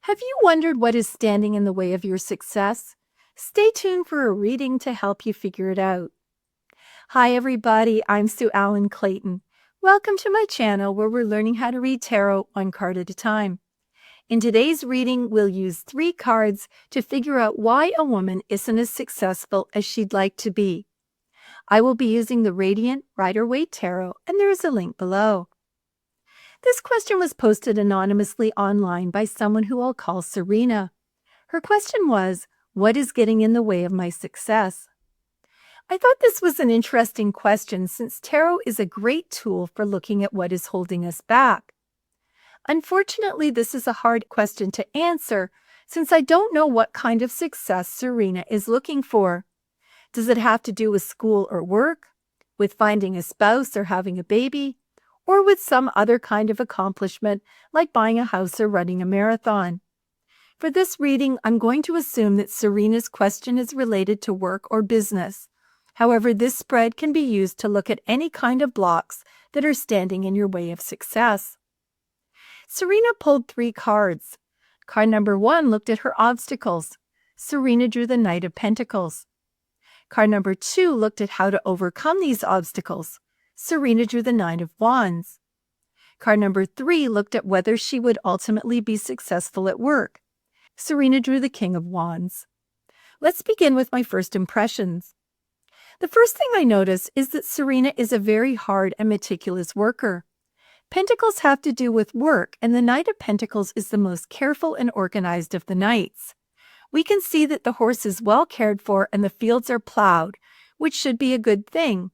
Have you wondered what is standing in the way of your success? Stay tuned for a reading to help you figure it out. Hi everybody, I'm Sue Ellen Clayton. Welcome to my channel where we're learning how to read tarot one card at a time. In today's reading, we'll use 3 cards to figure out why a woman isn't as successful as she'd like to be. I will be using the Radiant Rider-Waite Tarot, and there is a link below. This question was posted anonymously online by someone who I'll call Serena. Her question was, what is getting in the way of my success? I thought this was an interesting question since tarot is a great tool for looking at what is holding us back. Unfortunately, this is a hard question to answer since I don't know what kind of success Serena is looking for. Does it have to do with school or work, with finding a spouse or having a baby, or with some other kind of accomplishment like buying a house or running a marathon? For this reading, I'm going to assume that Serena's question is related to work or business. However, this spread can be used to look at any kind of blocks that are standing in your way of success. Serena pulled 3 cards. Card number 1 looked at her obstacles. Serena drew the Knight of Pentacles. Card number 2 looked at how to overcome these obstacles. Serena drew the Nine of Wands. Card number 3 looked at whether she would ultimately be successful at work. Serena drew the King of Wands. Let's begin with my first impressions. The first thing I notice is that Serena is a very hard and meticulous worker. Pentacles have to do with work, and the Knight of Pentacles is the most careful and organized of the knights. We can see that the horse is well cared for and the fields are plowed, which should be a good thing.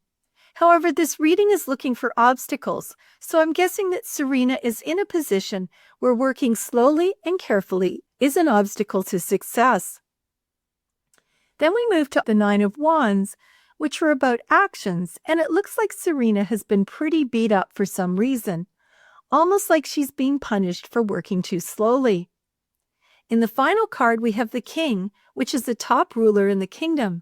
However, this reading is looking for obstacles, so I'm guessing that Serena is in a position where working slowly and carefully is an obstacle to success. Then we move to the Nine of Wands, which are about actions, and it looks like Serena has been pretty beat up for some reason, almost like she's being punished for working too slowly. In the final card, we have the King, which is the top ruler in the kingdom.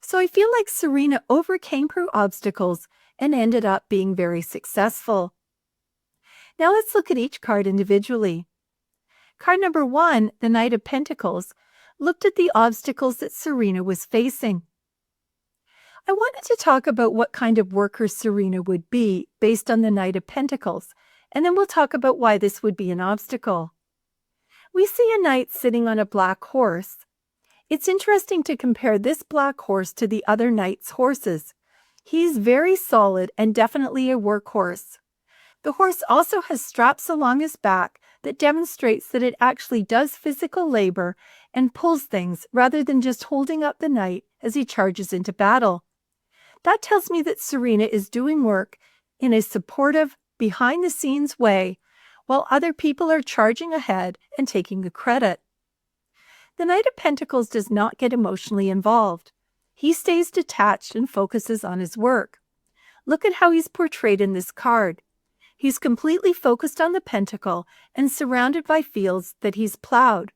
So I feel like Serena overcame her obstacles and ended up being very successful. Now let's look at each card individually. Card number 1, the Knight of Pentacles, looked at the obstacles that Serena was facing. I wanted to talk about what kind of worker Serena would be based on the Knight of Pentacles, and then we'll talk about why this would be an obstacle. We see a knight sitting on a black horse. It's interesting to compare this black horse to the other knight's horses. He's very solid and definitely a workhorse. The horse also has straps along his back that demonstrates that it actually does physical labor and pulls things rather than just holding up the knight as he charges into battle. That tells me that Serena is doing work in a supportive, behind-the-scenes way, while other people are charging ahead and taking the credit. The Knight of Pentacles does not get emotionally involved. He stays detached and focuses on his work. Look at how he's portrayed in this card. He's completely focused on the pentacle and surrounded by fields that he's plowed.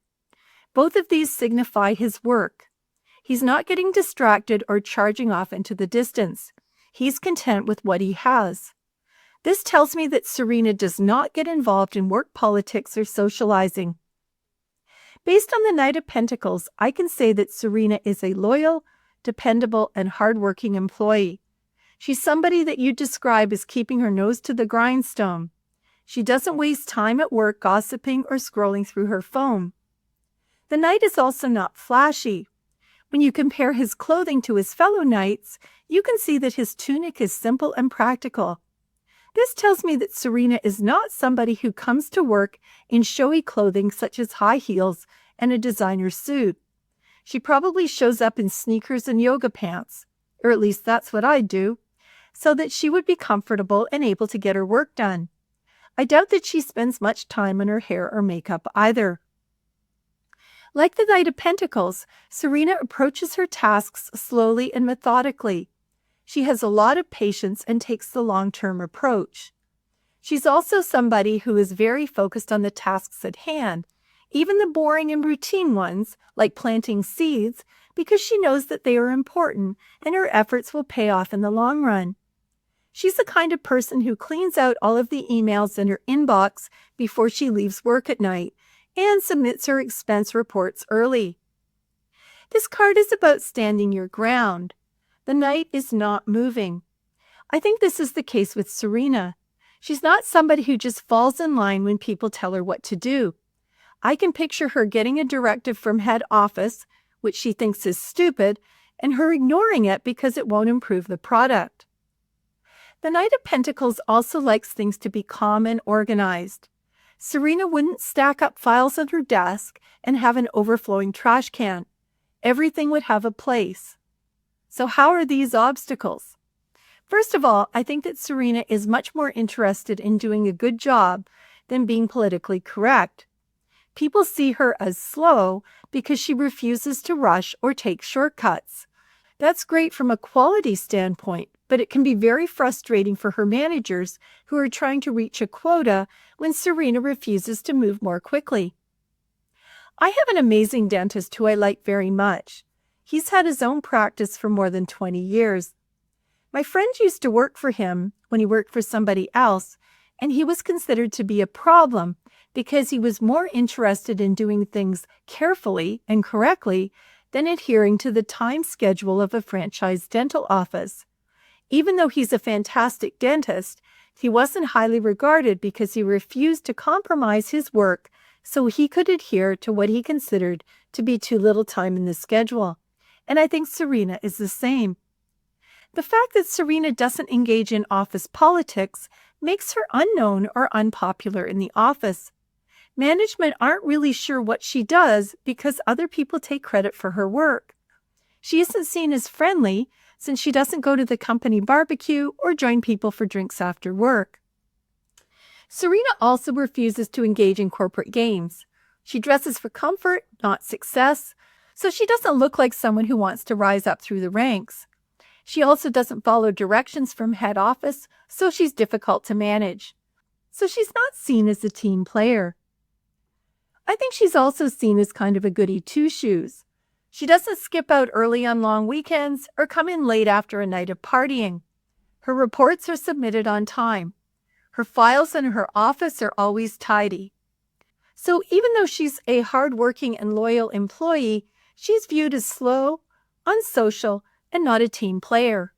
Both of these signify his work. He's not getting distracted or charging off into the distance. He's content with what he has. This tells me that Serena does not get involved in work politics or socializing. Based on the Knight of Pentacles, I can say that Serena is a loyal, dependable, and hardworking employee. She's somebody that you describe as keeping her nose to the grindstone. She doesn't waste time at work gossiping or scrolling through her phone. The knight is also not flashy. When you compare his clothing to his fellow knights, you can see that his tunic is simple and practical. This tells me that Serena is not somebody who comes to work in showy clothing such as high heels and a designer suit. She probably shows up in sneakers and yoga pants, or at least that's what I'd do, so that she would be comfortable and able to get her work done. I doubt that she spends much time on her hair or makeup either. Like the Knight of Pentacles, Serena approaches her tasks slowly and methodically. She has a lot of patience and takes the long-term approach. She's also somebody who is very focused on the tasks at hand, even the boring and routine ones, like planting seeds, because she knows that they are important and her efforts will pay off in the long run. She's the kind of person who cleans out all of the emails in her inbox before she leaves work at night and submits her expense reports early. This card is about standing your ground. The Knight is not moving. I think this is the case with Serena. She's not somebody who just falls in line when people tell her what to do. I can picture her getting a directive from head office, which she thinks is stupid, and her ignoring it because it won't improve the product. The Knight of Pentacles also likes things to be calm and organized. Serena wouldn't stack up files on her desk and have an overflowing trash can. Everything would have a place. So how are these obstacles? First of all, I think that Serena is much more interested in doing a good job than being politically correct. People see her as slow because she refuses to rush or take shortcuts. That's great from a quality standpoint, but it can be very frustrating for her managers who are trying to reach a quota when Serena refuses to move more quickly. I have an amazing dentist who I like very much. He's had his own practice for more than 20 years. My friend used to work for him when he worked for somebody else, and he was considered to be a problem because he was more interested in doing things carefully and correctly than adhering to the time schedule of a franchise dental office. Even though he's a fantastic dentist, he wasn't highly regarded because he refused to compromise his work so he could adhere to what he considered to be too little time in the schedule. And I think Serena is the same. The fact that Serena doesn't engage in office politics makes her unknown or unpopular in the office. Management aren't really sure what she does because other people take credit for her work. She isn't seen as friendly since she doesn't go to the company barbecue or join people for drinks after work. Serena also refuses to engage in corporate games. She dresses for comfort, not success, so she doesn't look like someone who wants to rise up through the ranks. She also doesn't follow directions from head office, so she's difficult to manage. So she's not seen as a team player. I think she's also seen as kind of a goody two-shoes. She doesn't skip out early on long weekends or come in late after a night of partying. Her reports are submitted on time. Her files in her office are always tidy. So even though she's a hardworking and loyal employee, she's viewed as slow, unsocial, and not a team player.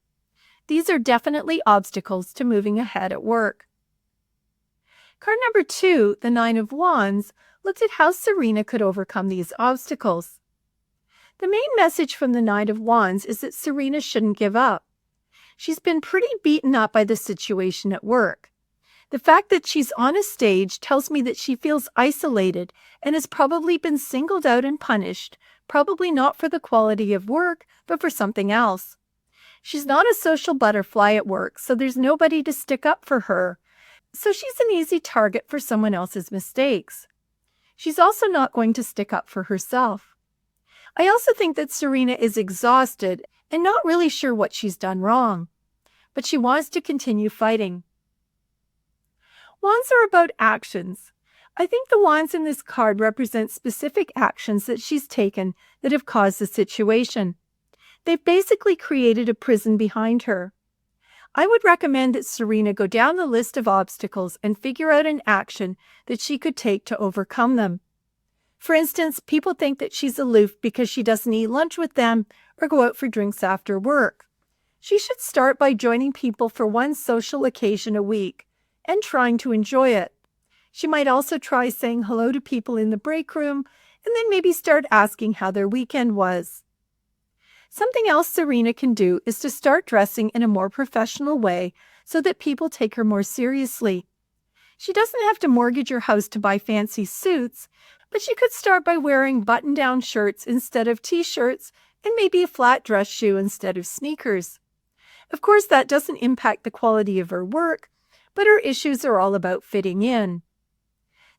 These are definitely obstacles to moving ahead at work. Card number 2, the Nine of Wands, looks at how Serena could overcome these obstacles. The main message from the Nine of Wands is that Serena shouldn't give up. She's been pretty beaten up by the situation at work. The fact that she's on a stage tells me that she feels isolated and has probably been singled out and punished, probably not for the quality of work, but for something else. She's not a social butterfly at work, so there's nobody to stick up for her. So she's an easy target for someone else's mistakes. She's also not going to stick up for herself. I also think that Serena is exhausted and not really sure what she's done wrong, but she wants to continue fighting. Wands are about actions. I think the wands in this card represent specific actions that she's taken that have caused the situation. They've basically created a prison behind her. I would recommend that Serena go down the list of obstacles and figure out an action that she could take to overcome them. For instance, people think that she's aloof because she doesn't eat lunch with them or go out for drinks after work. She should start by joining people for one social occasion a week and trying to enjoy it. She might also try saying hello to people in the break room and then maybe start asking how their weekend was. Something else Serena can do is to start dressing in a more professional way so that people take her more seriously. She doesn't have to mortgage her house to buy fancy suits, but she could start by wearing button-down shirts instead of t-shirts and maybe a flat dress shoe instead of sneakers. Of course, that doesn't impact the quality of her work, but her issues are all about fitting in.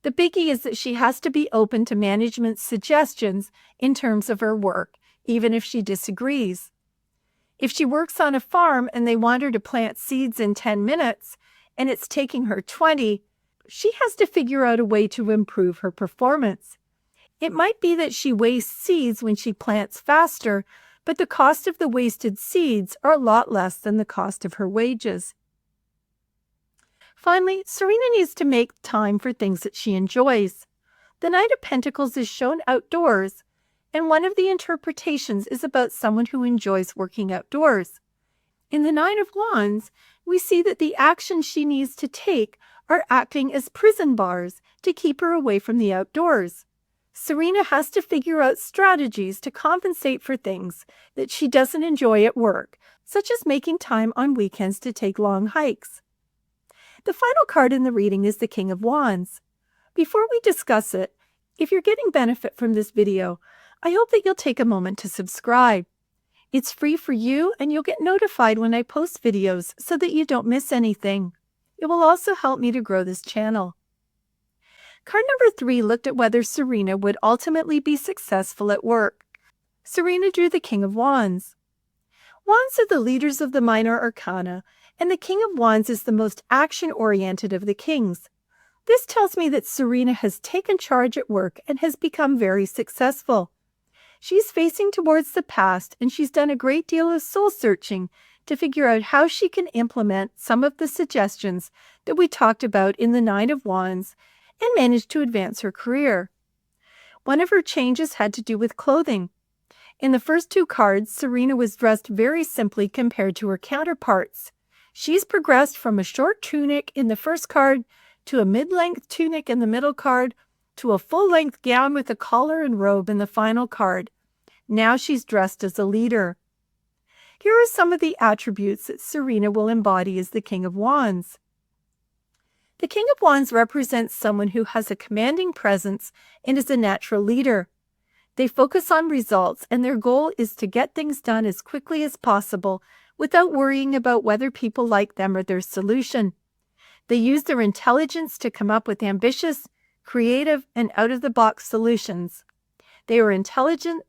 The biggie is that she has to be open to management's suggestions in terms of her work, even if she disagrees. If she works on a farm and they want her to plant seeds in 10 minutes and it's taking her 20, she has to figure out a way to improve her performance. It might be that she wastes seeds when she plants faster, but the cost of the wasted seeds are a lot less than the cost of her wages. Finally, Serena needs to make time for things that she enjoys. The Knight of Pentacles is shown outdoors, and one of the interpretations is about someone who enjoys working outdoors. In the Nine of Wands, we see that the actions she needs to take are acting as prison bars to keep her away from the outdoors. Serena has to figure out strategies to compensate for things that she doesn't enjoy at work, such as making time on weekends to take long hikes. The final card in the reading is the King of Wands. Before we discuss it, if you're getting benefit from this video, I hope that you'll take a moment to subscribe. It's free for you, and you'll get notified when I post videos so that you don't miss anything. It will also help me to grow this channel. Card number 3 looked at whether Serena would ultimately be successful at work. Serena drew the King of Wands. Wands are the leaders of the minor arcana, and the King of Wands is the most action-oriented of the kings. This tells me that Serena has taken charge at work and has become very successful. She's facing towards the past, and she's done a great deal of soul-searching to figure out how she can implement some of the suggestions that we talked about in the Nine of Wands and manage to advance her career. One of her changes had to do with clothing. In the first 2 cards, Serena was dressed very simply compared to her counterparts. She's progressed from a short tunic in the first card to a mid-length tunic in the middle card to a full-length gown with a collar and robe in the final card. Now she's dressed as a leader. Here are some of the attributes that Serena will embody as the King of Wands. The King of Wands represents someone who has a commanding presence and is a natural leader. They focus on results, and their goal is to get things done as quickly as possible without worrying about whether people like them or their solution. They use their intelligence to come up with ambitious, creative, and out-of-the-box solutions. They are intelligent,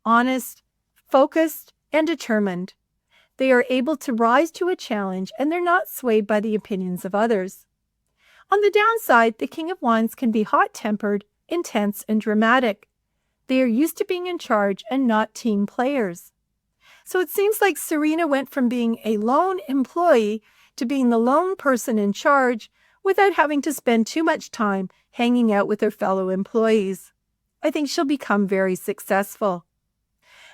honest, focused, and determined. They are able to rise to a challenge, and they're not swayed by the opinions of others. On the downside, the King of Wands can be hot-tempered, intense, and dramatic. They are used to being in charge and not team players. So it seems like Serena went from being a lone employee to being the lone person in charge without having to spend too much time hanging out with her fellow employees. I think she'll become very successful.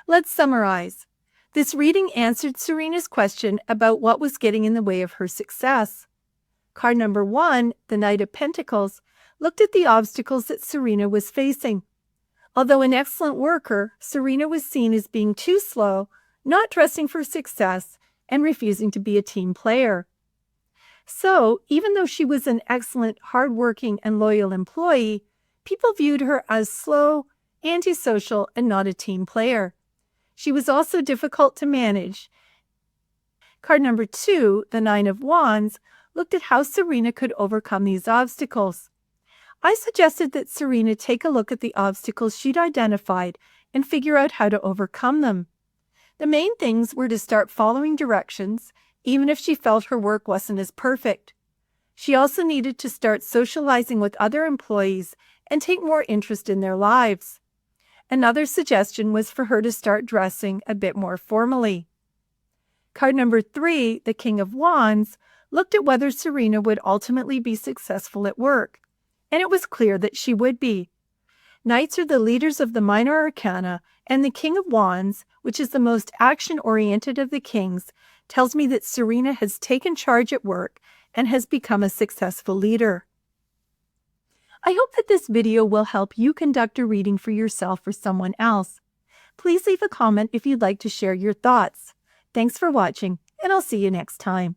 Let's summarize. This reading answered Serena's question about what was getting in the way of her success. Card number 1, the Knight of Pentacles, looked at the obstacles that Serena was facing. Although an excellent worker, Serena was seen as being too slow, not dressing for success, and refusing to be a team player. So, even though she was an excellent, hardworking, and loyal employee, people viewed her as slow, antisocial, and not a team player. She was also difficult to manage. Card number 2, the Nine of Wands, looked at how Serena could overcome these obstacles. I suggested that Serena take a look at the obstacles she'd identified and figure out how to overcome them. The main things were to start following directions, even if she felt her work wasn't as perfect. She also needed to start socializing with other employees and take more interest in their lives. Another suggestion was for her to start dressing a bit more formally. Card number 3, the King of Wands, looked at whether Serena would ultimately be successful at work, and it was clear that she would be. Knights are the leaders of the minor arcana, and the King of Wands, which is the most action-oriented of the kings, tells me that Serena has taken charge at work and has become a successful leader. I hope that this video will help you conduct a reading for yourself or someone else. Please leave a comment if you'd like to share your thoughts. Thanks for watching, and I'll see you next time.